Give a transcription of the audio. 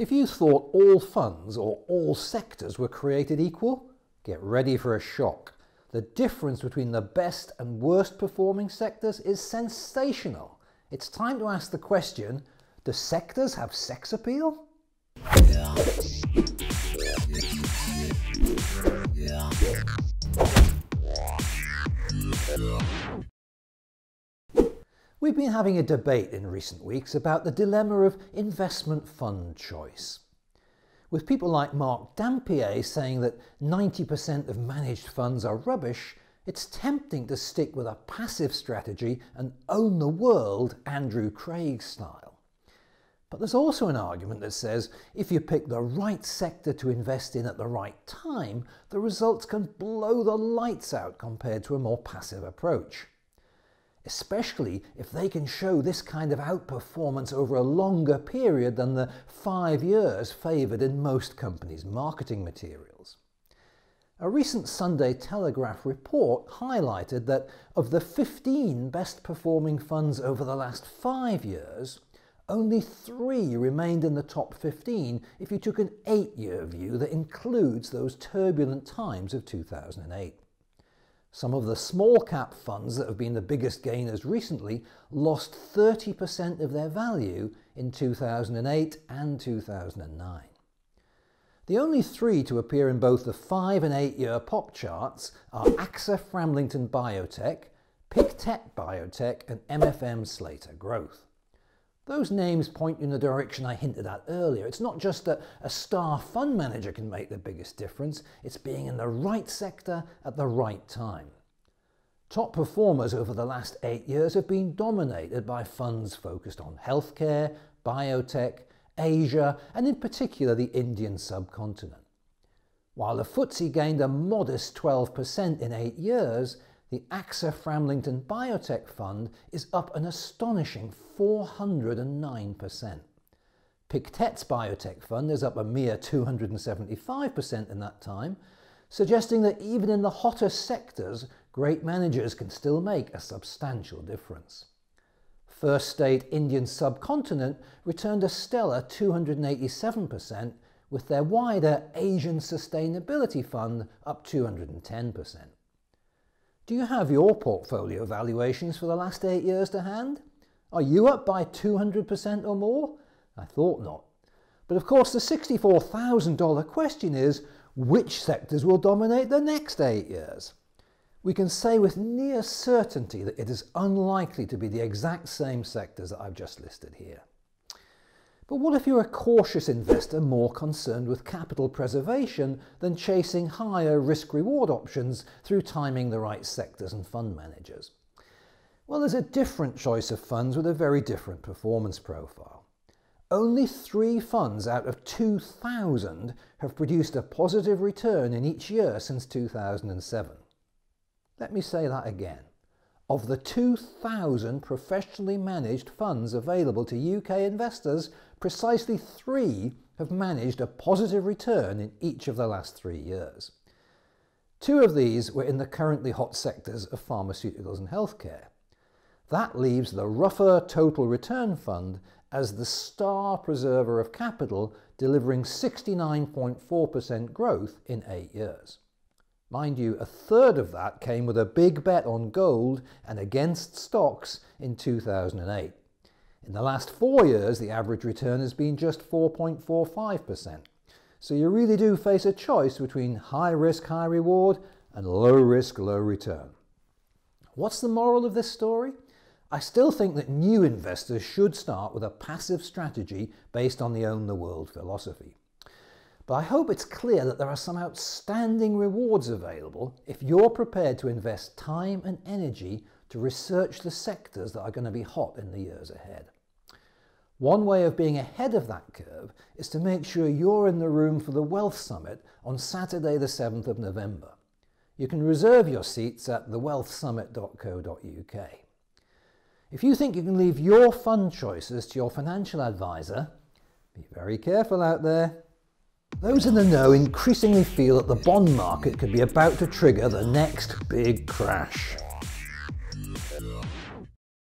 If you thought all funds or all sectors were created equal, get ready for a shock. The difference between the best and worst performing sectors is sensational. It's time to ask the question, do sectors have sex appeal? We've been having a debate in recent weeks about the dilemma of investment fund choice. With people like Mark Dampier saying that 90% of managed funds are rubbish, it's tempting to stick with a passive strategy and own the world Andrew Craig style. But there's also an argument that says if you pick the right sector to invest in at the right time, the results can blow the lights out compared to a more passive approach. Especially if they can show this kind of outperformance over a longer period than the 5 years favoured in most companies' marketing materials. A recent Sunday Telegraph report highlighted that of the 15 best performing funds over the last 5 years, only 3 remained in the top 15 if you took an 8-year view that includes those turbulent times of 2008. Some of the small cap funds that have been the biggest gainers recently lost 30% of their value in 2008 and 2009. The only 3 to appear in both the 5 and 8-year pop charts are AXA Framlington Biotech, Pictet Biotech and MFM Slater Growth. Those names point you in the direction I hinted at earlier. It's not just that a star fund manager can make the biggest difference, it's being in the right sector at the right time. Top performers over the last 8 years have been dominated by funds focused on healthcare, biotech, Asia, and in particular the Indian subcontinent. While the FTSE gained a modest 12% in 8 years, the AXA Framlington Biotech Fund is up an astonishing 409%. Pictet's Biotech Fund is up a mere 275% in that time, suggesting that even in the hottest sectors, great managers can still make a substantial difference. First State Indian subcontinent returned a stellar 287%, with their wider Asian Sustainability Fund up 210%. Do you have your portfolio valuations for the last 8 years to hand? Are you up by 200% or more? I thought not. But of course the $64,000 question is, which sectors will dominate the next 8 years? We can say with near certainty that it is unlikely to be the exact same sectors that I've just listed here. But what if you're a cautious investor more concerned with capital preservation than chasing higher risk-reward options through timing the right sectors and fund managers? Well, there's a different choice of funds with a very different performance profile. Only 3 funds out of 2,000 have produced a positive return in each year since 2007. Let me say that again. Of the 2,000 professionally managed funds available to UK investors, precisely 3 have managed a positive return in each of the last 3 years. 2 of these were in the currently hot sectors of pharmaceuticals and healthcare. That leaves the rougher total return fund as the star preserver of capital, delivering 69.4% growth in 8 years. Mind you, a third of that came with a big bet on gold and against stocks in 2008. In the last 4 years, the average return has been just 4.45%. So you really do face a choice between high risk, high reward and low risk, low return. What's the moral of this story? I still think that new investors should start with a passive strategy based on the own the world philosophy. But I hope it's clear that there are some outstanding rewards available if you're prepared to invest time and energy to research the sectors that are going to be hot in the years ahead. One way of being ahead of that curve is to make sure you're in the room for the Wealth Summit on Saturday the 7th of November. You can reserve your seats at thewealthsummit.co.uk. If you think you can leave your fund choices to your financial advisor, be very careful out there. Those in the know increasingly feel that the bond market could be about to trigger the next big crash.